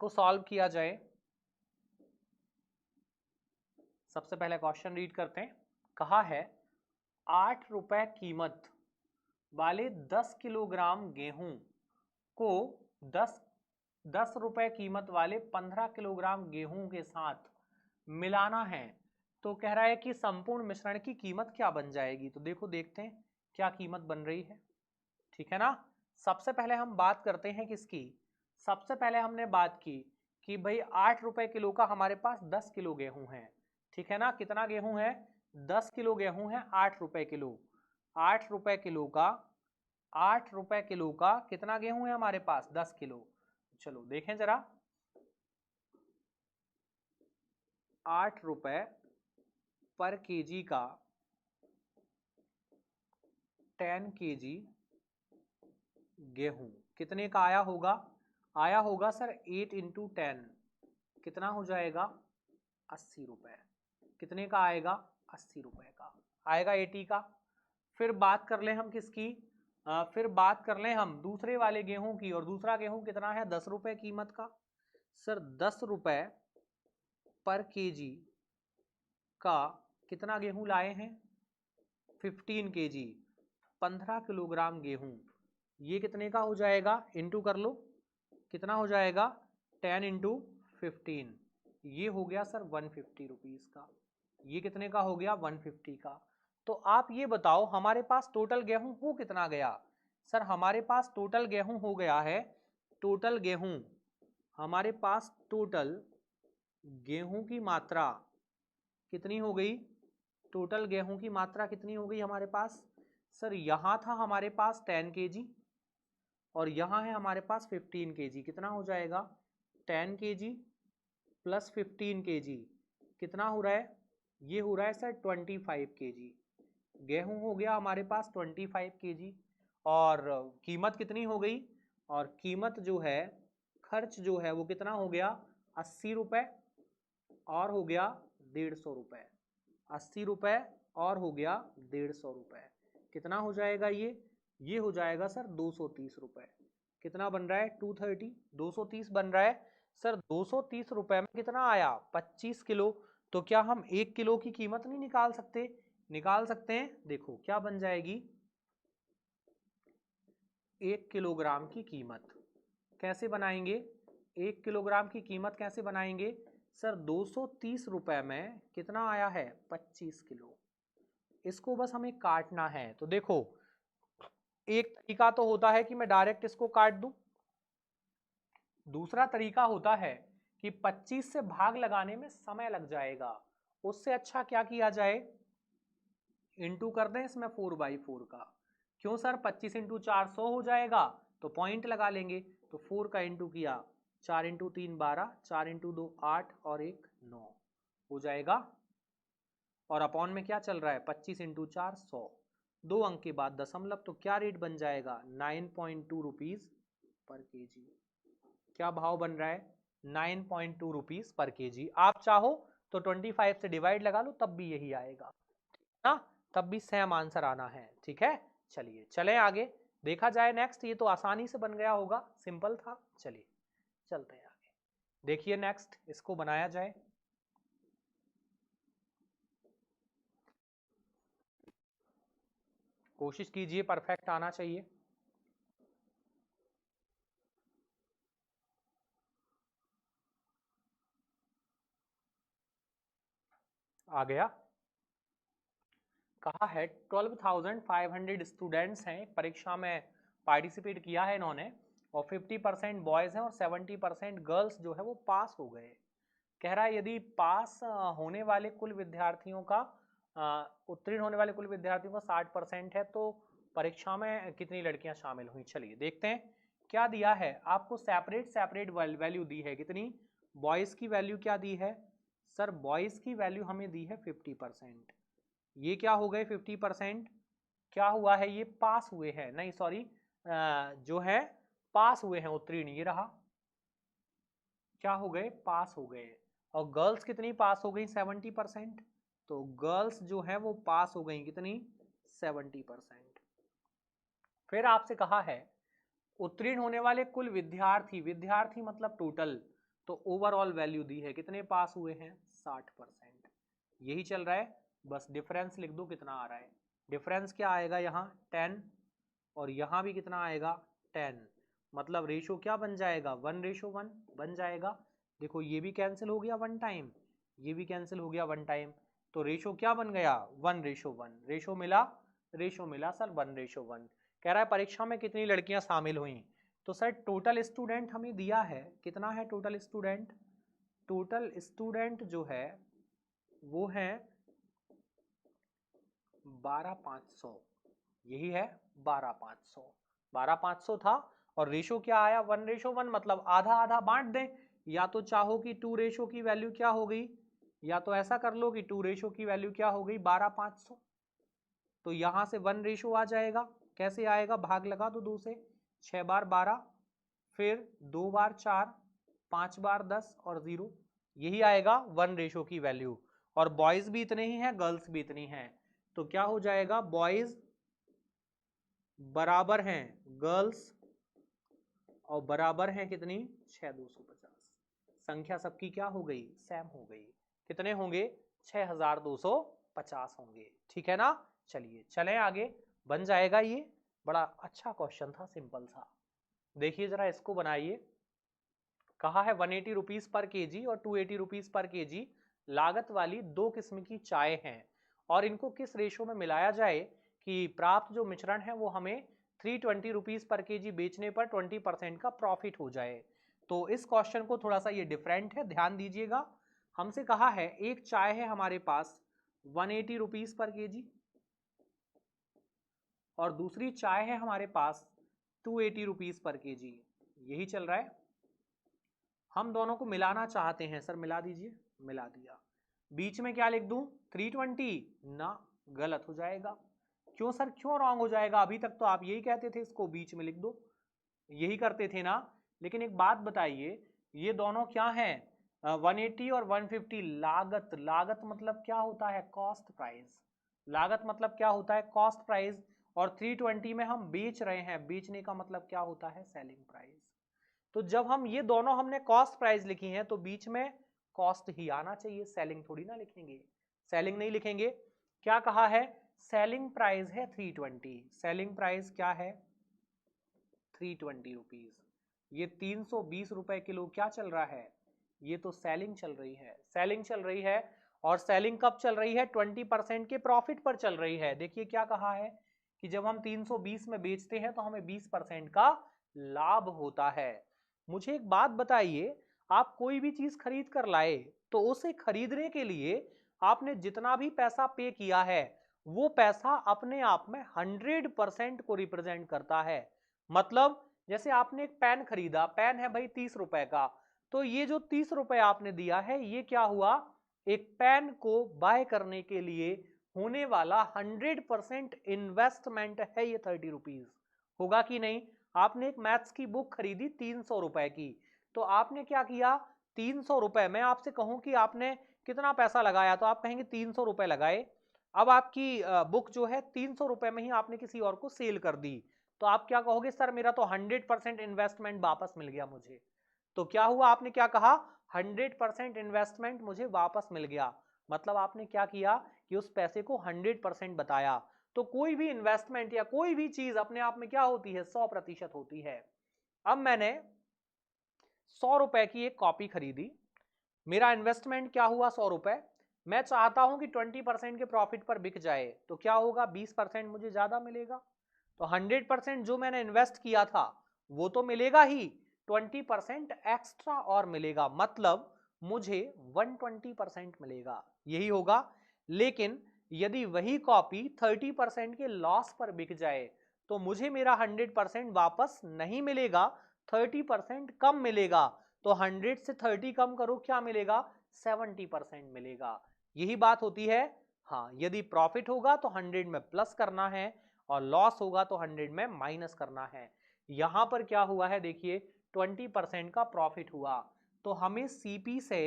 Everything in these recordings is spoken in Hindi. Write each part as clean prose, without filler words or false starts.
इसको सॉल्व किया जाए। सबसे पहले क्वेश्चन रीड करते हैं। कहा है 8 रुपए कीमत वाले 10 किलोग्राम गेहूं को 10 रुपए कीमत वाले 15 किलोग्राम गेहूं के साथ मिलाना है। तो कह रहा है कि संपूर्ण मिश्रण की कीमत क्या बन जाएगी। तो देखो देखते हैं क्या कीमत बन रही है, ठीक है ना। सबसे पहले हम बात करते हैं किसकी। सबसे पहले हमने बात की कि भाई 8 रुपए किलो का हमारे पास 10 किलो गेहूं है, ठीक है ना। कितना गेहूं है, 10 किलो गेहूं है, 8 रुपए किलो। 8 रुपए किलो का 8 रुपए किलो का कितना गेहूं है हमारे पास, 10 किलो। चलो देखें जरा, 8 रुपए पर केजी का 10 केजी गेहूं कितने का आया होगा। आया होगा सर 8 इंटू 10, कितना हो जाएगा 80 रुपए। कितने का आएगा, 80 रुपए का आएगा, 80 का। फिर बात कर ले हम किसकी, फिर बात कर ले हम दूसरे वाले गेहूं की। और दूसरा गेहूं कितना है, 10 रुपए कीमत का। सर 10 रुपए पर केजी का कितना गेहूं लाए हैं, 15 केजी, 15 किलोग्राम गेहूं। ये कितने का हो जाएगा, इंटू कर लो, कितना हो जाएगा 10 इंटू 15, ये हो गया सर 150 रुपीज का। ये कितने का हो गया, 150 का। तो आप ये बताओ हमारे पास टोटल गेहूं हो कितना गया। सर हमारे पास टोटल गेहूं हो गया है, टोटल गेहूं हमारे पास टोटल गेहूं की मात्रा कितनी हो गई, टोटल गेहूं की मात्रा कितनी हो गई हमारे पास। सर यहां था हमारे पास 10 केजी और यहां है हमारे पास 15 केजी। कितना हो जाएगा, 10 केजी प्लस 15 केजी कितना हो रहा है, ये हो रहा है सर 25 केजी। गेहूं हो गया हमारे पास 25 केजी और कीमत कितनी हो गई, और कीमत जो है, खर्च जो है वो कितना हो गया 80 रुपए और हो गया 150 रुपए। 80 रुपए और हो गया 150 रुपए। कितना हो जाएगा ये हो जाएगा सर 230 रुपए। कितना बन रहा है, 230, 230 बन रहा है। सर 230 रुपए में कितना आया, 25 किलो। तो क्या हम 1 किलो की कीमत नहीं निकाल सकते, निकाल सकते हैं। देखो क्या बन जाएगी, 1 किलोग्राम की कीमत कैसे बनाएंगे, 1 किलोग्राम की कीमत कैसे बनाएंगे। सर 230 रुपए में कितना आया है, 25 किलो। इसको बस हमें काटना है। तो देखो एक तरीका तो होता है कि मैं डायरेक्ट इसको काट दूं, दूसरा तरीका होता है कि 25 से भाग लगाने में समय लग जाएगा। उससे अच्छा क्या किया जाए, इंटू कर दें इसमें 4/4 का। क्यों सर, 25 इंटू 4 100 हो जाएगा, तो पॉइंट लगा लेंगे। तो 4 का इंटू किया, 4 इंटू 3 12, 4 इंटू 2 8 और 1 9 हो जाएगा। और अपॉन में क्या चल रहा है, 25 इंटू 4 100, 2 अंक के बाद दशमलव, तो क्या रेट बन जाएगा 9.2 रुपीज पर केजी। क्या भाव बन रहा है, 9.2 रुपीज पर केजी। आप चाहो तो 25 से डिवाइड लगा लो तब भी यही आएगा ना, तब भी सेम आंसर आना है, ठीक है। चलिए चलें आगे, देखा जाए नेक्स्ट। ये तो आसानी से बन गया होगा, सिंपल था। चलिए चलते हैं आगे, देखिए नेक्स्ट इसको बनाया जाए। कोशिश कीजिए परफेक्ट आना चाहिए। आ गया। कहा है 12,500 स्टूडेंट्स हैं, परीक्षा में पार्टिसिपेट किया है इन्होंने, और 50% बॉयज़ हैं और 70% गर्ल्स जो है वो पास हो गए। कह रहा है यदि पास होने वाले कुल विद्यार्थियों का, उत्तीर्ण होने वाले कुल विद्यार्थियों का 60% है, तो परीक्षा में कितनी लड़कियां शामिल हुई। चलिए देखते हैं क्या दिया है आपको। सेपरेट सेपरेट वैल्यू दी है, कितनी, बॉयज़ की वैल्यू क्या दी है। सर बॉयज़ की वैल्यू हमें दी है 50%। ये क्या हो गए 50%, क्या हुआ है, ये पास हुए हैं, नहीं सॉरी, जो है पास हुए हैं, उत्तीर्ण ये रहा, क्या हो गए, पास हो गए। और गर्ल्स कितनी पास हो गई, 70%। तो गर्ल्स जो है वो पास हो गई कितनी, 70%। फिर आपसे कहा है उत्तीर्ण होने वाले कुल विद्यार्थी, विद्यार्थी मतलब टोटल, तो ओवरऑल वैल्यू दी है, कितने पास हुए हैं 60%। यही चल रहा है, बस डिफरेंस लिख दो कितना आ रहा है। डिफरेंस क्या आएगा यहाँ 10 और यहाँ भी कितना आएगा 10, मतलब रेशो क्या बन जाएगा 1:1 बन जाएगा। देखो ये भी कैंसिल हो गया 1 टाइम, ये भी कैंसिल हो गया 1 टाइम, तो रेशो क्या बन गया 1:1। रेशो मिला सर 1:1। कह रहा है परीक्षा में कितनी लड़कियां शामिल हुई, तो सर टोटल स्टूडेंट हमें दिया है, कितना है टोटल स्टूडेंट, टोटल स्टूडेंट जो है वो है 12,500, यही है 12,500 था। और रेशो क्या आया 1:1, मतलब आधा आधा बांट दें, या तो चाहो कि 2 रेशो की वैल्यू क्या हो गई, या तो ऐसा कर लो कि 2 रेशो की वैल्यू क्या हो गई 12,500, तो यहां से 1 रेशो आ जाएगा। कैसे आएगा, भाग लगा दो 2 से, 6 बार 12, फिर 2 बार 4, 5 बार 10 और 0, यही आएगा 1 रेशो की वैल्यू। और बॉयज भी इतने ही हैं, गर्ल्स भी इतनी हैं, तो क्या हो जाएगा बॉयज बराबर हैं गर्ल्स और बराबर हैं कितनी 6,250। संख्या सबकी क्या हो गई सेम हो गई, कितने होंगे 6,250 होंगे, ठीक है ना। चलिए चलें आगे, बन जाएगा ये, बड़ा अच्छा क्वेश्चन था, सिंपल सा। देखिए जरा इसको बनाइए, कहा है 180 रुपीज पर केजी और 280 रुपीज पर केजी लागत वाली 2 किस्म की चाय हैं, और इनको किस रेशो में मिलाया जाए कि प्राप्त जो मिश्रण है वो हमें 320 रुपीज पर केजी बेचने पर 20% का प्रॉफिट हो जाए। तो इस क्वेश्चन को थोड़ा सा ये डिफरेंट है, ध्यान दीजिएगा। हमसे कहा है एक चाय है हमारे पास 180 रुपीज पर केजी और दूसरी चाय है हमारे पास 280 रुपीज पर केजी, यही चल रहा है। हम दोनों को मिलाना चाहते हैं, सर मिला दीजिए, मिला दिया। बीच में क्या लिख दूं 320, ना गलत हो जाएगा। क्यों सर, क्यों रॉन्ग हो जाएगा, अभी तक तो आप यही कहते थे इसको बीच में लिख दो, यही करते थे ना। लेकिन एक बात बताइए, ये दोनों क्या हैं 180 और 150 लागत, लागत मतलब क्या होता है कॉस्ट प्राइस, लागत मतलब क्या होता है कॉस्ट प्राइस, और 320 में हम बेच रहे हैं, बेचने का मतलब क्या होता है सेलिंग प्राइस। तो जब हम ये दोनों हमने कॉस्ट प्राइस लिखी हैं तो बीच में कॉस्ट ही आना चाहिए, सेलिंग थोड़ी ना लिखेंगे, सेलिंग नहीं लिखेंगे। क्या कहा है सेलिंग प्राइस है 320, सेलिंग प्राइस क्या है 320 रुपीज, ये 320 रुपए किलो क्या चल रहा है, ये तो सेलिंग चल रही है, सेलिंग चल रही है। और सेलिंग कब चल रही है 20% के प्रॉफिट पर चल रही है। देखिए क्या कहा है कि जब हम 320 में बेचते हैं तो हमें 20% का लाभ होता है। मुझे एक बात बताइए, आप कोई भी चीज खरीद कर लाए तो उसे खरीदने के लिए आपने जितना भी पैसा पे किया है वो पैसा अपने आप में 100% को रिप्रेजेंट करता है। मतलब जैसे आपने एक पेन खरीदा, पेन है भाई 30 रुपए का, तो ये जो 30 रुपए आपने दिया है ये क्या हुआ, एक पेन को बाय करने के लिए होने वाला 100% इन्वेस्टमेंट है ये 30 रुपीज, होगा कि नहीं। आपने एक मैथ्स की बुक खरीदी 300 रुपए की, तो आपने क्या किया 300 रुपए, मैं आपसे कहूं कि आपने कितना पैसा लगाया तो आप कहेंगे 300 रुपए लगाए। अब आपकी बुक जो है 300 रुपए में ही आपने किसी और को सेल कर दी, तो आप क्या कहोगे सर मेरा तो 100% इन्वेस्टमेंट वापस मिल गया मुझे। तो क्या हुआ, आपने क्या कहा 100% इन्वेस्टमेंट मुझे वापस मिल गया, मतलब आपने क्या किया कि उस पैसे को 100% बताया। तो कोई भी इन्वेस्टमेंट या कोई भी चीज अपने आप में क्या होती है 100% होती है। अब मैंने 100 रुपए की एक कॉपी खरीदी, मेरा इन्वेस्टमेंट क्या हुआ 100 रुपए, मैं चाहता हूं कि 20% के प्रॉफिट पर बिक जाए, तो क्या होगा 20% मुझे ज्यादा मिलेगा। तो 100% जो मैंने इन्वेस्ट किया था वो तो मिलेगा ही, 20% एक्स्ट्रा और मिलेगा, मतलब मुझे 120% मिलेगा, यही होगा। लेकिन यदि वही कॉपी 30% के लॉस पर बिक जाए तो मुझे मेरा 100% वापस नहीं मिलेगा, 30% कम मिलेगा। तो 100 से 30 कम करो क्या मिलेगा 70% मिलेगा, यही बात होती है। हाँ, यदि प्रॉफिट होगा तो 100 में प्लस करना है और लॉस होगा तो 100 में माइनस करना है। यहां पर क्या हुआ है देखिए 20% का प्रॉफिट हुआ, तो हमें सीपी से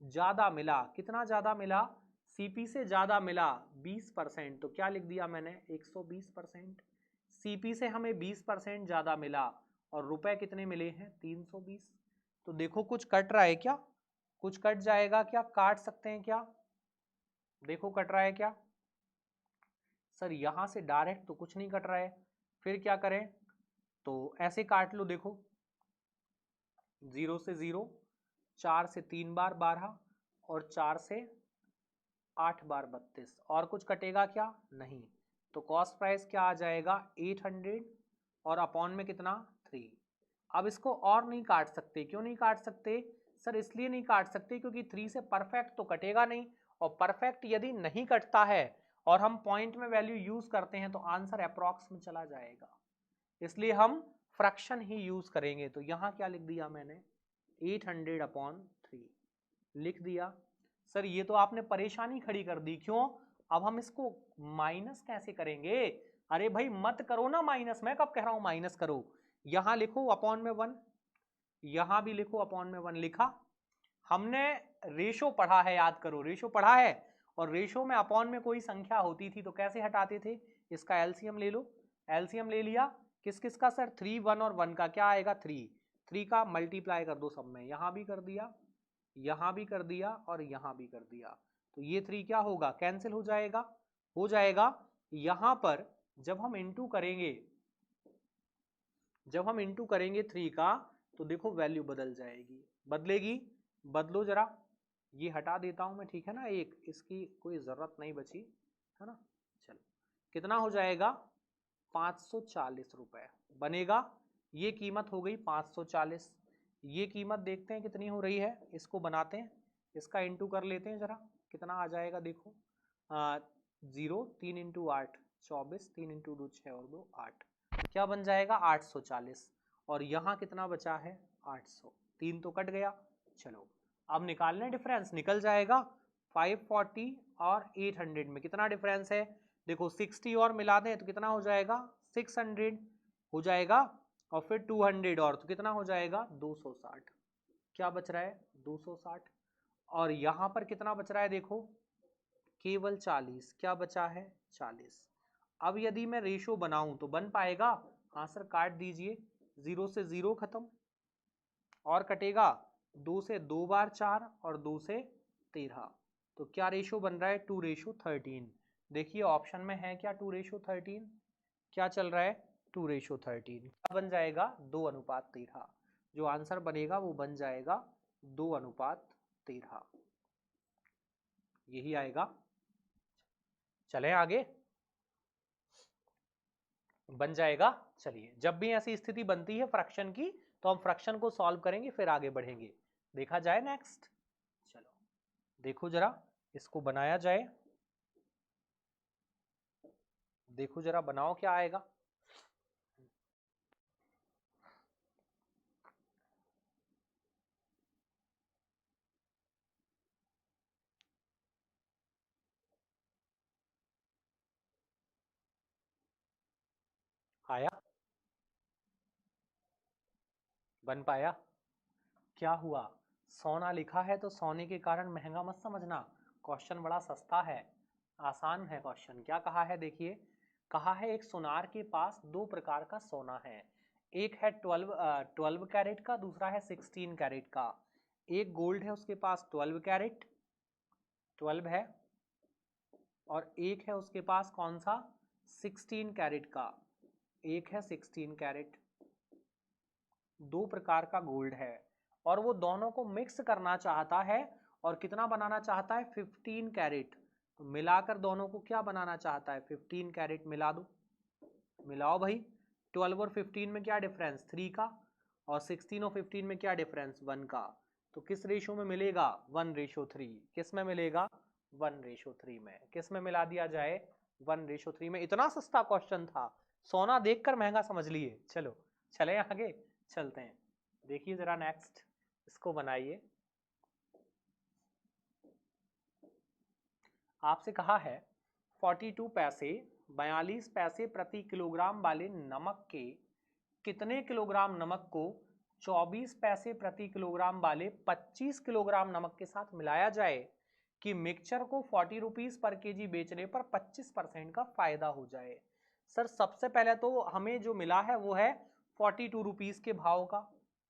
ज्यादा मिला, कितना ज्यादा मिला सीपी से ज्यादा मिला 20%, तो क्या लिख दिया मैंने 120%। सीपी से हमें 20% ज्यादा मिला और रुपए कितने मिले हैं 320, तो देखो कुछ कट रहा है क्या, कुछ कट जाएगा क्या, काट सकते हैं क्या, देखो कट रहा है क्या सर, यहां से डायरेक्ट तो कुछ नहीं कट रहा है, फिर क्या करें, तो ऐसे काट लो, देखो 0 से 0, 4 से 3 बार 12 और 4 से 8 बार 32, और कुछ कटेगा क्या, नहीं, तो कॉस्ट प्राइस क्या आ जाएगा 800 और अपॉन में कितना 3। अब इसको और नहीं काट सकते, क्यों नहीं काट सकते सर, इसलिए नहीं काट सकते क्योंकि 3 से परफेक्ट तो कटेगा नहीं, और परफेक्ट यदि नहीं कटता है और हम पॉइंट में वैल्यू यूज करते हैं तो आंसर अप्रॉक्स में चला जाएगा, इसलिए हम फ्रैक्शन ही यूज करेंगे। तो यहां क्या लिख दिया मैंने 800 अपॉन 3 लिख दिया। सर ये तो आपने परेशानी खड़ी कर दी, क्यों, अब हम इसको माइनस कैसे करेंगे, अरे भाई मत करो ना माइनस, मैं कब कह रहा हूं माइनस करो, यहां लिखो अपॉन में 1, यहां भी लिखो अपॉन में 1 लिखा, हमने रेशो पढ़ा है, याद करो रेशो पढ़ा है, और रेशो में अपॉन में कोई संख्या होती थी तो कैसे हटाते थे, इसका एलसीएम ले लो, एलसीएम ले लिया, किस किस का सर 3 1 और 1 का क्या आएगा 3 का मल्टीप्लाई कर दो सब में, यहां भी कर दिया, यहां भी कर दिया और यहां भी कर दिया, तो ये 3 क्या होगा कैंसिल हो जाएगा, हो जाएगा। यहां पर जब हम इंटू करेंगे, जब हम इंटू करेंगे 3 का तो देखो वैल्यू बदल जाएगी, बदलेगी, बदलो जरा, ये हटा देता हूं मैं, ठीक है ना, एक इसकी कोई जरूरत नहीं बची है ना, चलो कितना हो जाएगा 540 रुपए बनेगा, ये कीमत हो गई 540, ये कीमत देखते हैं कितनी हो रही है, इसको बनाते हैं, इसका इंटू कर लेते हैं जरा, कितना आ जाएगा देखो 0 3 इंटू 8 24, 3 इंटू 2 6 और 2 8, क्या बन जाएगा 840, और यहाँ कितना बचा है 800, 3 तो कट गया, चलो अब निकालने डिफरेंस, निकल जाएगा 540 और 800 में कितना डिफरेंस है, देखो 60 और मिला दें तो कितना हो जाएगा 600 हो जाएगा, और फिर 200 और तो कितना हो जाएगा 260, क्या बच रहा है 260, और यहां पर कितना बच रहा है देखो केवल 40, क्या बचा है 40। अब यदि मैं रेशो बनाऊं तो बन पाएगा, हाँ सर काट दीजिए, 0 से 0 खत्म, और कटेगा 2 से 2 बार 4 और 2 से 13, तो क्या रेशो बन रहा है 2:13, देखिए ऑप्शन में है क्या 2:13, क्या चल रहा है 2:13, क्या बन जाएगा 2:13, जो आंसर बनेगा वो बन जाएगा 2:13, यही आएगा। चलें आगे, बन जाएगा, चलिए जब भी ऐसी स्थिति बनती है फ्रैक्शन की तो हम फ्रैक्शन को सॉल्व करेंगे फिर आगे बढ़ेंगे, देखा जाए नेक्स्ट, चलो देखो जरा इसको बनाया जाए, देखो जरा बनाओ क्या आएगा, आया, बन पाया, क्या हुआ, सोना लिखा है तो सोने के कारण महंगा मत समझना, क्वेश्चन बड़ा सस्ता है, आसान है क्वेश्चन, क्या कहा है देखिए, कहा है एक सुनार के पास दो प्रकार का सोना है, एक है 12 कैरेट का, दूसरा है 16 कैरेट का, एक गोल्ड है उसके पास 12 कैरेट 12 है, और एक है उसके पास कौन सा 16 कैरेट का, एक है 16 कैरेट, दो प्रकार का गोल्ड है, और वो दोनों को मिक्स करना चाहता है, और कितना बनाना चाहता है 15 कैरेट, तो मिलाकर दोनों को क्या बनाना चाहता है 15 कैरेट, मिला दो, मिलाओ भाई, 12 और 15 में क्या डिफरेंस 3 का, और 16 और 15 में क्या डिफरेंस 1 का, तो किस रेशो में मिलेगा 1:3, किस में मिलेगा 1:3 में, किस में मिला दिया जाए 1:3 में, इतना सस्ता क्वेश्चन था, सोना देखकर महंगा समझ लिए, चलो चले आगे चलते हैं, देखिए जरा नेक्स्ट, इसको बनाइए, आपसे कहा है 42 पैसे 42 पैसे प्रति किलोग्राम वाले नमक के कितने किलोग्राम नमक को 24 पैसे प्रति किलोग्राम वाले 25 किलोग्राम नमक के साथ मिलाया जाए कि मिक्सचर को 40 रुपीज पर केजी बेचने पर 25% का फायदा हो जाए। सर सबसे पहले तो हमें जो मिला है वो है 42 रुपीज के भाव का,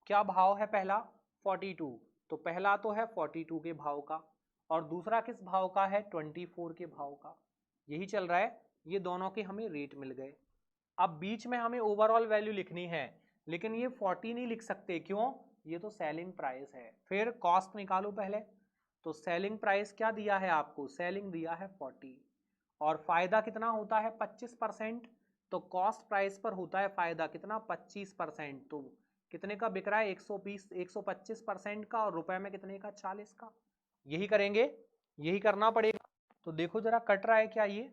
क्या भाव है पहला 42, तो पहला तो है 42 के भाव का और दूसरा किस भाव का है 24 के भाव का, यही चल रहा है। ये दोनों के हमें रेट मिल गए। अब बीच में हमें ओवरऑल वैल्यू लिखनी है, लेकिन ये 40 नहीं लिख सकते, क्यों, ये तो सेलिंग प्राइस है। फिर कॉस्ट निकालो पहले, तो सेलिंग प्राइस क्या दिया है आपको, सेलिंग दिया है 40 और फायदा कितना होता है 25%, तो कॉस्ट प्राइस पर होता है फायदा कितना 25%, तो कितने का बिक रहा है 120 125% का और रुपए में कितने का 40 का। यही करेंगे, यही करना पड़ेगा। तो देखो जरा कट रहा है क्या, ये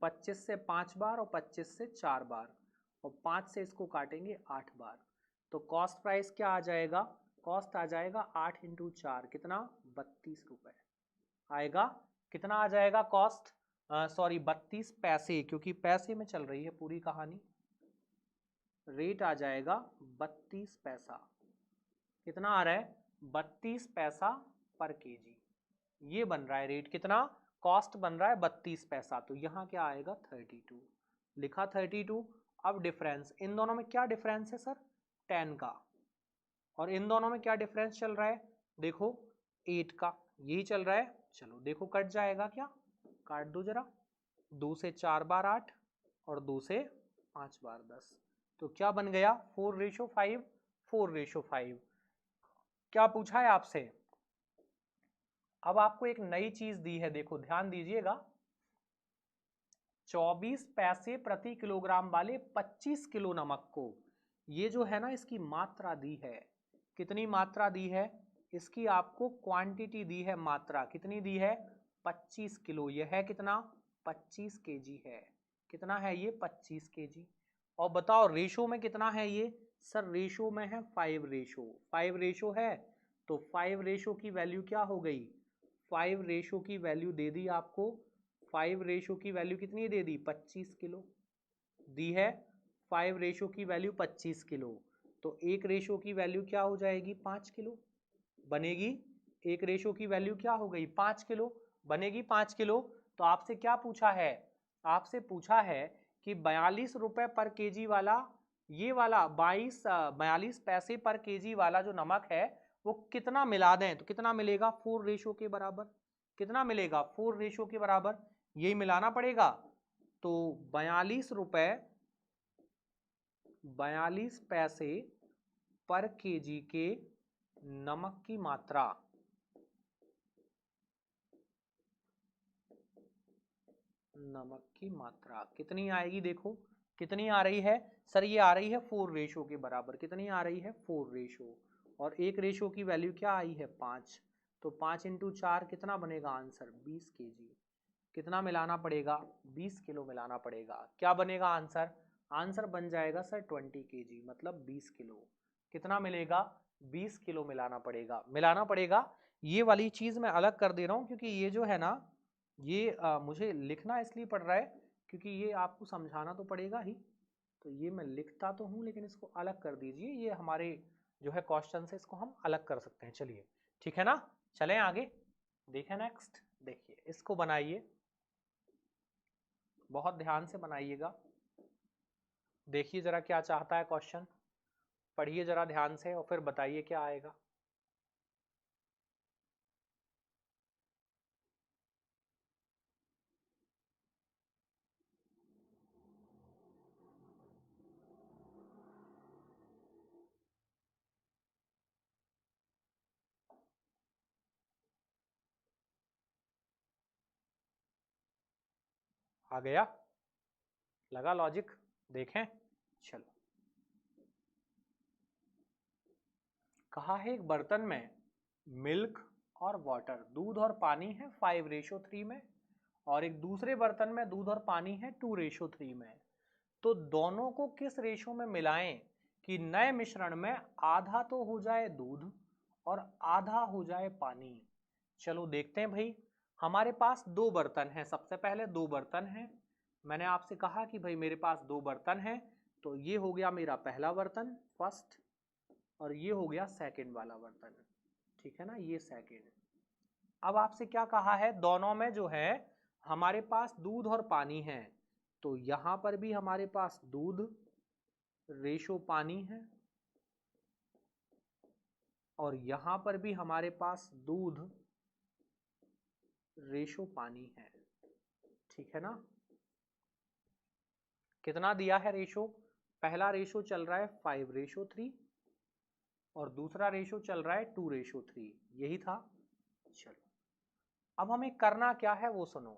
25 से 5 बार और 25 से 4 बार और 5 से इसको काटेंगे 8 बार, तो कॉस्ट प्राइस क्या आ जाएगा, कॉस्ट आ जाएगा 8 इंटू 4 कितना 32 रुपए आएगा। कितना आ जाएगा कॉस्ट, सॉरी 32 पैसे, क्योंकि पैसे में चल रही है पूरी कहानी। रेट आ जाएगा 32 पैसा, कितना आ रहा है 32 पैसा पर केजी, ये बन रहा है रेट कितना, कॉस्ट बन रहा है 32 पैसा, तो यहाँ क्या आएगा 32, लिखा 32। अब डिफरेंस इन दोनों में क्या डिफरेंस है सर 10 का, और इन दोनों में क्या डिफरेंस चल रहा है देखो 8 का, यही चल रहा है। चलो देखो कट जाएगा क्या, काट दो जरा, 2 से 4 बार 8 और 2 से 5 बार 10, तो क्या बन गया 4:5, 4:5। क्या पूछा है आपसे, अब आपको एक नई चीज दी है, देखो ध्यान दीजिएगा, 24 पैसे प्रति किलोग्राम वाले 25 किलो नमक को, ये जो है ना इसकी मात्रा दी है, कितनी मात्रा दी है, इसकी आपको क्वांटिटी दी है, मात्रा कितनी दी है 25 किलो, यह है कितना 25 केजी है, कितना है ये 25 केजी। और बताओ रेशो में कितना है ये, सर रेशो में है 5 रेशो, 5 रेशो है, तो 5 रेशो की वैल्यू क्या हो गई, 5 रेशो की वैल्यू दे दी आपको, 5 रेशो की वैल्यू कितनी दे दी 25 किलो दी है, 5 रेशो की वैल्यू 25 किलो, तो एक रेशो की वैल्यू क्या हो जाएगी 5 किलो बनेगी, एक रेशो की वैल्यू क्या हो गई 5 किलो बनेगी 5 किलो। तो आपसे क्या पूछा है, आपसे पूछा है कि 42 रुपए पर केजी वाला, ये वाला 42 पैसे पर केजी वाला जो नमक है वो कितना मिला दें, तो कितना मिलेगा 4 रेशो के बराबर, कितना मिलेगा 4 रेशो के बराबर, यही मिलाना पड़ेगा। तो 42 पैसे पर केजी के नमक की मात्रा, नमक की मात्रा कितनी आएगी, देखो कितनी आ रही है सर, ये आ रही है 4 रेशो के बराबर, कितनी आ रही है 4 रेशो, और एक रेशो की वैल्यू क्या आई है 5, तो 5 इंटू 4 कितना बनेगा आंसर 20 केजी, कितना मिलाना पड़ेगा 20 किलो मिलाना पड़ेगा, क्या बनेगा आंसर, आंसर बन जाएगा सर 20 केजी, मतलब 20 किलो, कितना मिलेगा 20 किलो मिलाना पड़ेगा। ये वाली चीज मैं अलग कर दे रहा हूँ, क्योंकि ये जो है ना ये मुझे लिखना इसलिए पड़ रहा है क्योंकि ये आपको समझाना तो पड़ेगा ही, तो ये मैं लिखता तो हूँ लेकिन इसको अलग कर दीजिए, ये हमारे जो है क्वेश्चन है इसको हम अलग कर सकते हैं, चलिए ठीक है ना। चलें आगे, देखें नेक्स्ट, देखिए इसको बनाइए, बहुत ध्यान से बनाइएगा, देखिए जरा क्या चाहता है क्वेश्चन, पढ़िए जरा ध्यान से और फिर बताइए क्या आएगा। आ गया, लगा लॉजिक, देखें, चलो कहा है एक बर्तन में मिल्क और वाटर, दूध और पानी है 5:3 में, और एक दूसरे बर्तन में दूध और पानी है 2:3 में, तो दोनों को किस रेशो में मिलाएं कि नए मिश्रण में आधा तो हो जाए दूध और आधा हो जाए पानी। चलो देखते हैं भाई, हमारे पास दो बर्तन हैं, सबसे पहले दो बर्तन हैं, मैंने आपसे कहा कि भाई मेरे पास दो बर्तन हैं, तो ये हो गया मेरा पहला बर्तन फर्स्ट, और ये हो गया सेकंड वाला बर्तन, ठीक है ना, ये सेकंड। अब आपसे क्या कहा है, दोनों में जो है हमारे पास दूध और पानी है, तो यहां पर भी हमारे पास दूध रेशो पानी है, और यहां पर भी हमारे पास दूध रेशो पानी है, ठीक है ना। कितना दिया है रेशो? पहला रेशो चल रहा है 5:3 और दूसरा रेशो चल रहा है 2:3, यही था। चलो अब हमें करना क्या है वो सुनो।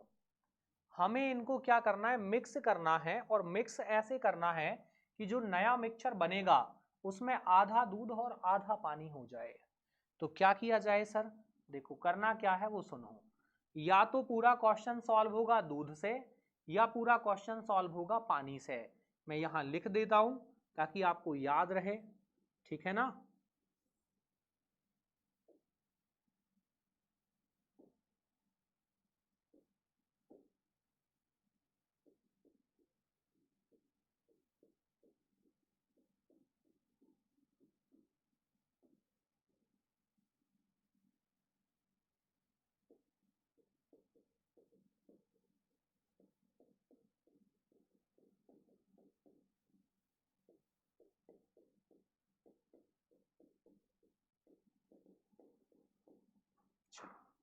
हमें इनको क्या करना है, मिक्स करना है, और मिक्स ऐसे करना है कि जो नया मिक्सचर बनेगा उसमें आधा दूध और आधा पानी हो जाए। तो क्या किया जाए सर? देखो करना क्या है वो सुनो। या तो पूरा क्वेश्चन सॉल्व होगा दूध से या पूरा क्वेश्चन सॉल्व होगा पानी से। मैं यहां लिख देता हूं ताकि आपको याद रहे, ठीक है ना।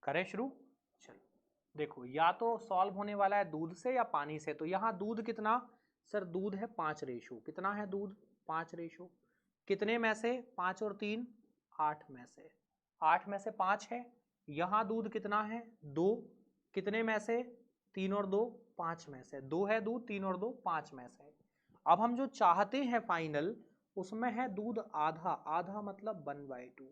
करें शुरू। चलो देखो, या तो सॉल्व होने वाला है दूध से या पानी से। तो यहाँ दूध कितना सर? दूध है 5:। कितना है दूध? 5:। कितने में से? 5 और 3 8 में से। 8 में से 5 है। यहाँ दूध कितना है? 2। कितने में से? 3 और 2 5 में से। 2 है दूध, 3 और 2 5 में से। अब हम जो चाहते हैं फाइनल, उसमें है दूध आधा। आधा मतलब 1/2,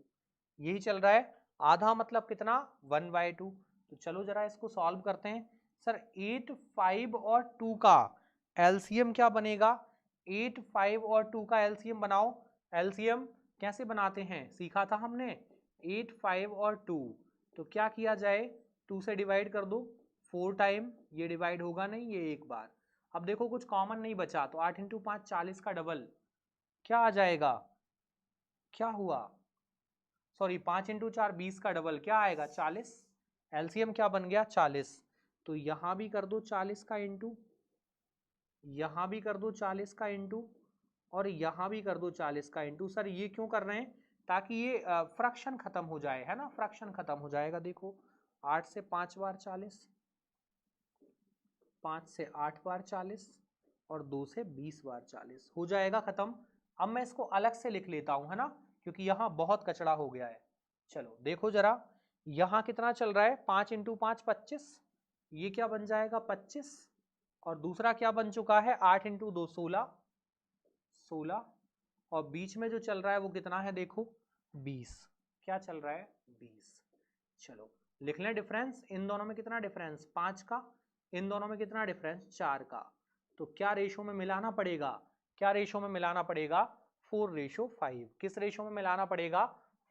यही चल रहा है। आधा मतलब कितना? 1/2। तो चलो जरा इसको सॉल्व करते हैं। सर 8, 5 और 2 का एलसीएम क्या बनेगा? 8, 5 और 2 का एलसीएम बनाओ। एलसीएम कैसे बनाते हैं सीखा था हमने। 8, 5 और 2, तो क्या किया जाए? 2 से डिवाइड कर दो 4 टाइम, ये डिवाइड होगा नहीं, ये एक बार। अब देखो कुछ कॉमन नहीं बचा, तो 8 × 5 40 का डबल क्या आ जाएगा? क्या हुआ? सॉरी 5 × 4 20 का डबल क्या आएगा? 40। एलसीएम क्या बन गया? 40। तो यहां भी कर दो 40 का इंटू, यहां भी कर दो 40 का इंटू, और यहां भी कर दो 40 का इंटू। सर ये क्यों कर रहे हैं? ताकि ये फ्रैक्शन खत्म हो जाए, है ना, फ्रैक्शन खत्म हो जाएगा। देखो 8 से 5 बार 40, 5 से 8 बार 40 और 2 से 20 बार 40 हो जाएगा खत्म। अब मैं इसको अलग से लिख लेता हूं, है ना, क्योंकि यहां बहुत कचड़ा हो गया है। चलो देखो जरा, यहां कितना चल रहा है? 5 × 5 25, ये क्या बन जाएगा? 25। और दूसरा क्या बन चुका है? 8 × 2 16, 16। और बीच में जो चल रहा है वो कितना है? देखो 20। क्या चल रहा है? 20। चलो लिख लें डिफरेंस। इन दोनों में कितना डिफरेंस? 5 का। इन दोनों में कितना डिफरेंस? 4 का। तो क्या रेशो में मिलाना पड़ेगा? क्या रेशो में मिलाना पड़ेगा? 4:5। किस रेशो में मिलाना पड़ेगा?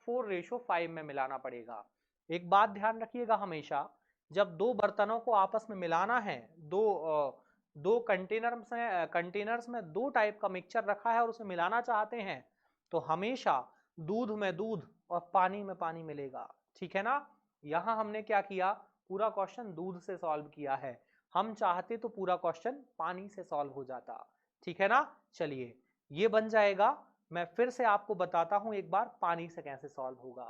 4:5 में मिलाना पड़ेगा। एक बात ध्यान रखिएगा, हमेशा जब दो बर्तनों को आपस में मिलाना है, दो कंटेनर्स में 2 टाइप का मिक्सचर रखा है और उसे मिलाना चाहते हैं, तो हमेशा दूध में दूध और पानी में पानी मिलेगा, ठीक है ना। यहां हमने क्या किया? पूरा क्वेश्चन दूध से सॉल्व किया है। हम चाहते तो पूरा क्वेश्चन पानी से सॉल्व हो जाता, ठीक है ना। चलिए ये बन जाएगा। मैं फिर से आपको बताता हूं एक बार पानी से कैसे सॉल्व होगा।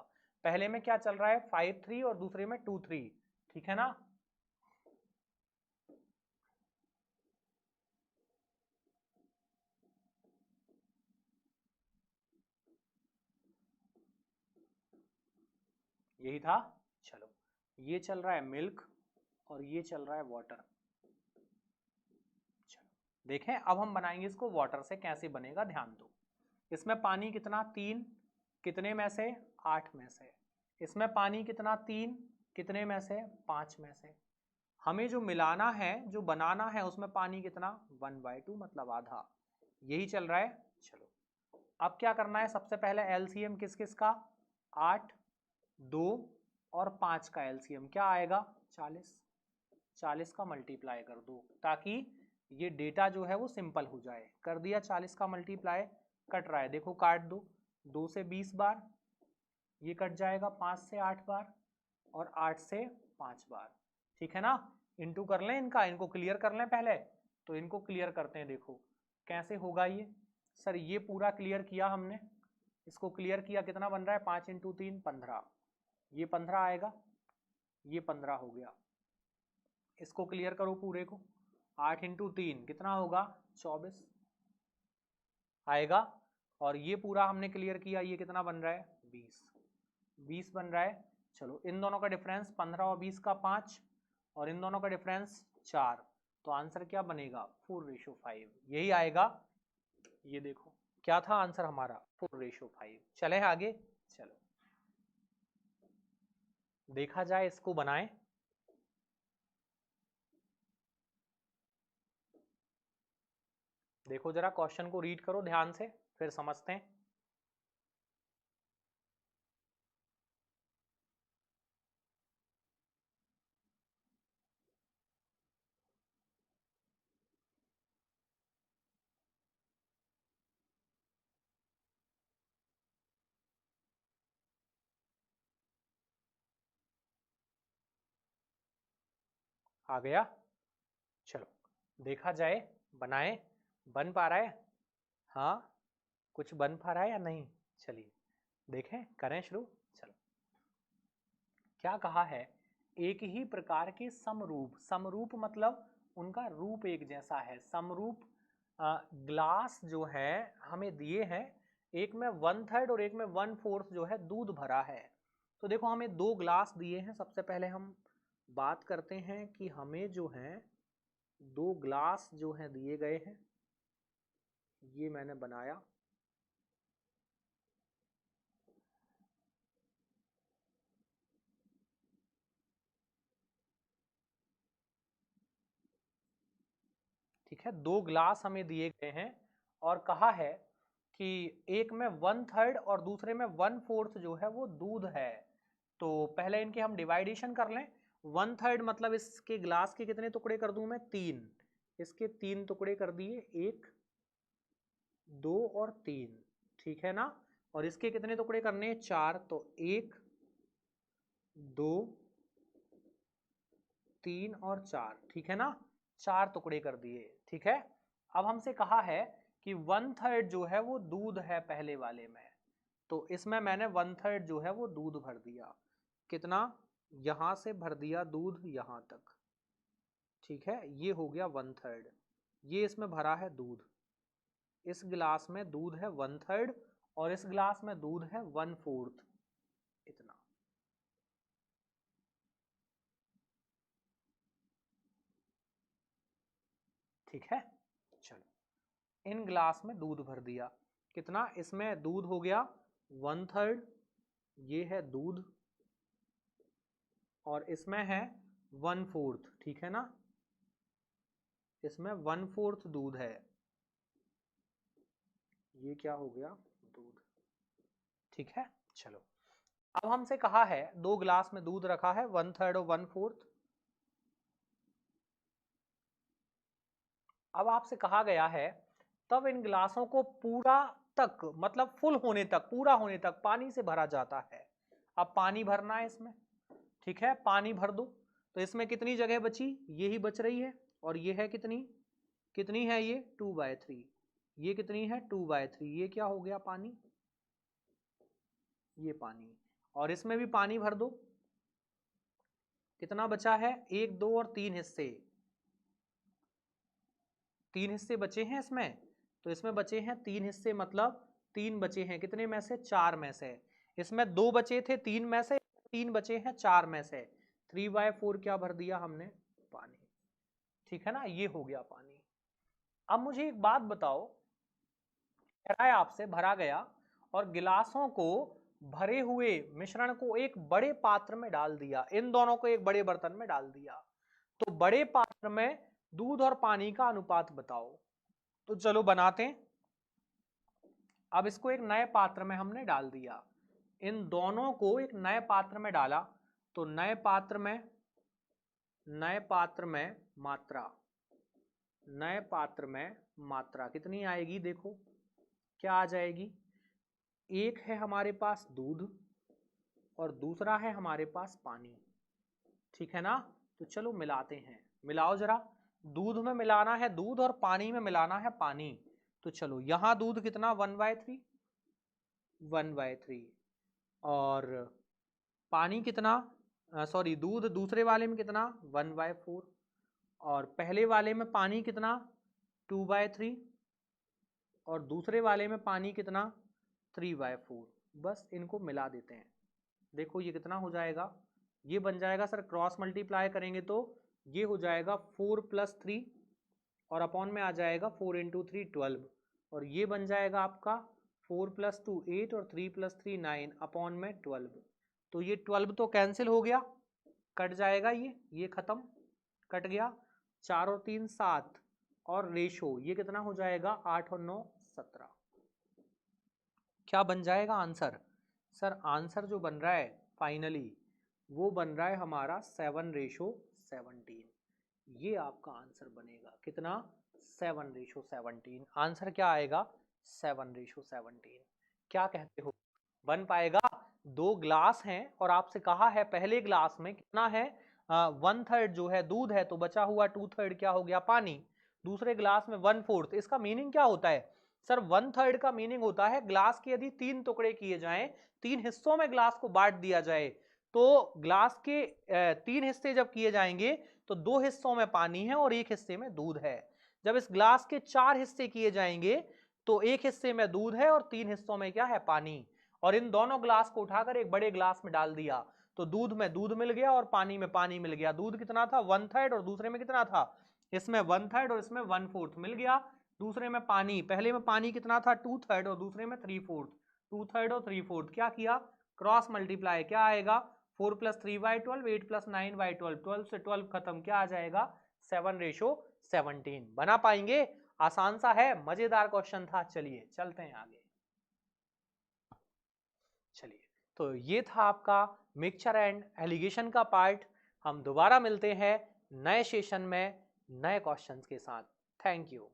पहले में क्या चल रहा है? 5-3 और दूसरे में 2-3, ठीक है ना। यही था। चलो ये चल रहा है मिल्क और ये चल रहा है वाटर। चलो देखें, अब हम बनाएंगे इसको वाटर से। कैसे बनेगा ध्यान दो। इसमें पानी कितना? 3। कितने में से? 8 में से। इसमें पानी कितना? 3। कितने में से? 5 में से। हमें जो मिलाना है, जो बनाना है, उसमें पानी कितना? 1/2 मतलब आधा। यही चल रहा है। चलो अब क्या करना है? सबसे पहले एलसीएम किस किस का? 8, 2 और 5 का एलसीएम क्या आएगा? 40। 40 का मल्टीप्लाई कर दो ताकि ये डेटा जो है वो सिंपल हो जाए। कर दिया 40 का मल्टीप्लाई। कट रहा है, देखो काट दो। 2 से 20 बार, ये कट जाएगा 5 से 8 बार और 8 से 5 बार, ठीक है ना। इनटू कर लें इनका, इनको क्लियर कर लें पहले। तो इनको क्लियर करते हैं, देखो कैसे होगा ये। सर ये पूरा क्लियर किया हमने, इसको क्लियर किया, कितना बन रहा है 5 इंटू 3 15, ये 15 आएगा, ये 15 हो गया। इसको क्लियर करो पूरे को, 8 इंटू 3 कितना होगा 24 आएगा, और ये पूरा हमने क्लियर किया, ये कितना बन रहा है 20 बन रहा है। चलो इन दोनों का डिफरेंस 15 और 20 का 5, और इन दोनों का डिफरेंस 4, तो आंसर क्या बनेगा 4:5, यही आएगा। ये देखो क्या था आंसर हमारा 4:5। चले आगे, चलो देखा जाए, इसको बनाएं। देखो जरा क्वेश्चन को रीड करो ध्यान से, फिर समझते हैं। आ गया, चलो देखा जाए, बनाए, बन पा रहा है, हाँ कुछ बन पा रहा है या नहीं, चलिए देखें, करें शुरू। चलो क्या कहा है, एक ही प्रकार के समरूप, समरूप मतलब उनका रूप एक जैसा है, समरूप ग्लास जो है हमें दिए हैं, एक में 1/3 और एक में 1/4 जो है दूध भरा है। तो देखो हमें 2 ग्लास दिए हैं, सबसे पहले हम बात करते हैं कि हमें जो है 2 ग्लास जो है दिए गए हैं, ये मैंने बनाया, ठीक है, 2 ग्लास हमें दिए गए हैं, और कहा है कि एक में 1/3 और दूसरे में 1/4 जो है वो दूध है। तो पहले इनके हम डिवाइडेशन कर लें, 1/3 मतलब इसके ग्लास के कितने टुकड़े कर दूं मैं 3, इसके 3 टुकड़े कर दिए, 1 2 और 3, ठीक है ना, और इसके कितने टुकड़े करने हैं 4, तो 1 2 3 और 4, ठीक है ना, 4 टुकड़े कर दिए, ठीक है। अब हमसे कहा है कि 1/3 जो है वो दूध है पहले वाले में, तो इसमें मैंने 1/3 जो है वो दूध भर दिया, कितना, यहां से भर दिया दूध यहां तक, ठीक है, ये हो गया 1/3, ये इसमें भरा है दूध, इस गिलास में दूध है 1/3 और इस गिलास में दूध है 1/4, इतना, ठीक है। चलो इन गिलास में दूध भर दिया, कितना, इसमें दूध हो गया 1/3, ये है दूध, और इसमें है 1/4, ठीक है ना, इसमें 1/4 दूध है, ये क्या हो गया दूध, ठीक है। चलो अब हमसे कहा है 2 गिलास में दूध रखा है 1/3 और 1/4, अब आपसे कहा गया है तब इन गिलासों को पूरा तक, मतलब फुल होने तक, पूरा होने तक पानी से भरा जाता है। अब पानी भरना है इसमें, ठीक है, पानी भर दो, तो इसमें कितनी जगह बची, यही बच रही है, और ये है कितनी, कितनी है ये 2/3, ये कितनी है 2/3, ये क्या हो गया पानी, ये पानी, और इसमें भी पानी भर दो, कितना बचा है 1 2 और 3 हिस्से, 3 हिस्से बचे हैं इसमें, तो इसमें बचे हैं 3 हिस्से, मतलब 3 बचे हैं कितने में से 4 में से, इसमें 2 बचे थे 3 में से, 3 बचे हैं 4 में से, 3/4 क्या भर दिया हमने पानी, ठीक है ना, ये हो गया पानी। अब मुझे एक बात बताओ, कह रहा है आपसे भरा गया और गिलासों को भरे हुए मिश्रण को एक बड़े पात्र में डाल दिया, इन दोनों को एक बड़े बर्तन में डाल दिया, तो बड़े पात्र में दूध और पानी का अनुपात बताओ। तो चलो बनाते हैं, अब इसको एक नए पात्र में हमने डाल दिया, इन दोनों को एक नए पात्र में डाला, तो नए पात्र में मात्रा, नए पात्र में मात्रा कितनी आएगी, देखो क्या आ जाएगी, एक है हमारे पास दूध और दूसरा है हमारे पास पानी, ठीक है ना, तो चलो मिलाते हैं, मिलाओ जरा, दूध में मिलाना है दूध और पानी में मिलाना है पानी, तो चलो यहां दूध कितना 1/3, 1/3 और पानी कितना, सॉरी दूध दूसरे वाले में कितना 1/4 और पहले वाले में पानी कितना 2/3 और दूसरे वाले में पानी कितना 3/4। बस इनको मिला देते हैं। देखो ये कितना हो जाएगा, ये बन जाएगा सर, क्रॉस मल्टीप्लाई करेंगे तो ये हो जाएगा 4 + 3 और अपॉन में आ जाएगा 4 × 3 12 और ये बन जाएगा आपका 4 + 2 8 और 3 + 3 9 अपॉन में 12। तो ये 12 तो कैंसिल हो गया, कट जाएगा, ये खत्म, कट गया। 4 और 3 7 और रेशो ये कितना हो जाएगा 8 और 9 17। क्या बन जाएगा आंसर? सर आंसर जो बन रहा है फाइनली वो बन रहा है हमारा 7/17। ये आपका आंसर बनेगा कितना 7/17। आंसर क्या आएगा 7/17। क्या कहते हो, बन पाएगा? 2 ग्लास हैं और आपसे कहा है पहले ग्लास में कितना है 1/3 जो है दूध है, तो बचा हुआ 2/3 क्या हो गया पानी। दूसरे ग्लास में 1/4। इसका मीनिंग क्या होता है सर? 1/3 का मीनिंग होता है ग्लास के यदि 3 टुकड़े किए जाएं, 3 हिस्सों में ग्लास को बांट दिया जाए, तो ग्लास के 3 हिस्से जब किए जाएंगे तो 2 हिस्सों में पानी है और 1 हिस्से में दूध है। जब इस ग्लास के 4 हिस्से किए जाएंगे तो 1 हिस्से में दूध है और 3 हिस्सों में क्या है पानी। और इन दोनों ग्लास को उठाकर एक बड़े ग्लास में डाल दिया तो दूध में दूध मिल गया और पानी में पानी मिल गया। दूध कितना था 1/3 और दूसरे में कितना था, इसमें 1/3 और इसमें 1/4 मिल गया। दूसरे में पानी, पहले में पानी कितना था 2/3 और दूसरे में 3/4, 2/3 और 3/4 क्या किया क्रॉस मल्टीप्लाई, क्या आएगा 4 + 3/12 8 + 9/12 12 से 12 खत्म, क्या आ जाएगा 7/17। बना पाएंगे? आसान सा है, मजेदार क्वेश्चन था। चलिए चलते हैं आगे। चलिए तो ये था आपका मिक्सचर एंड एलिगेशन का पार्ट। हम दोबारा मिलते हैं नए सेशन में नए क्वेश्चंस के साथ। Thank you.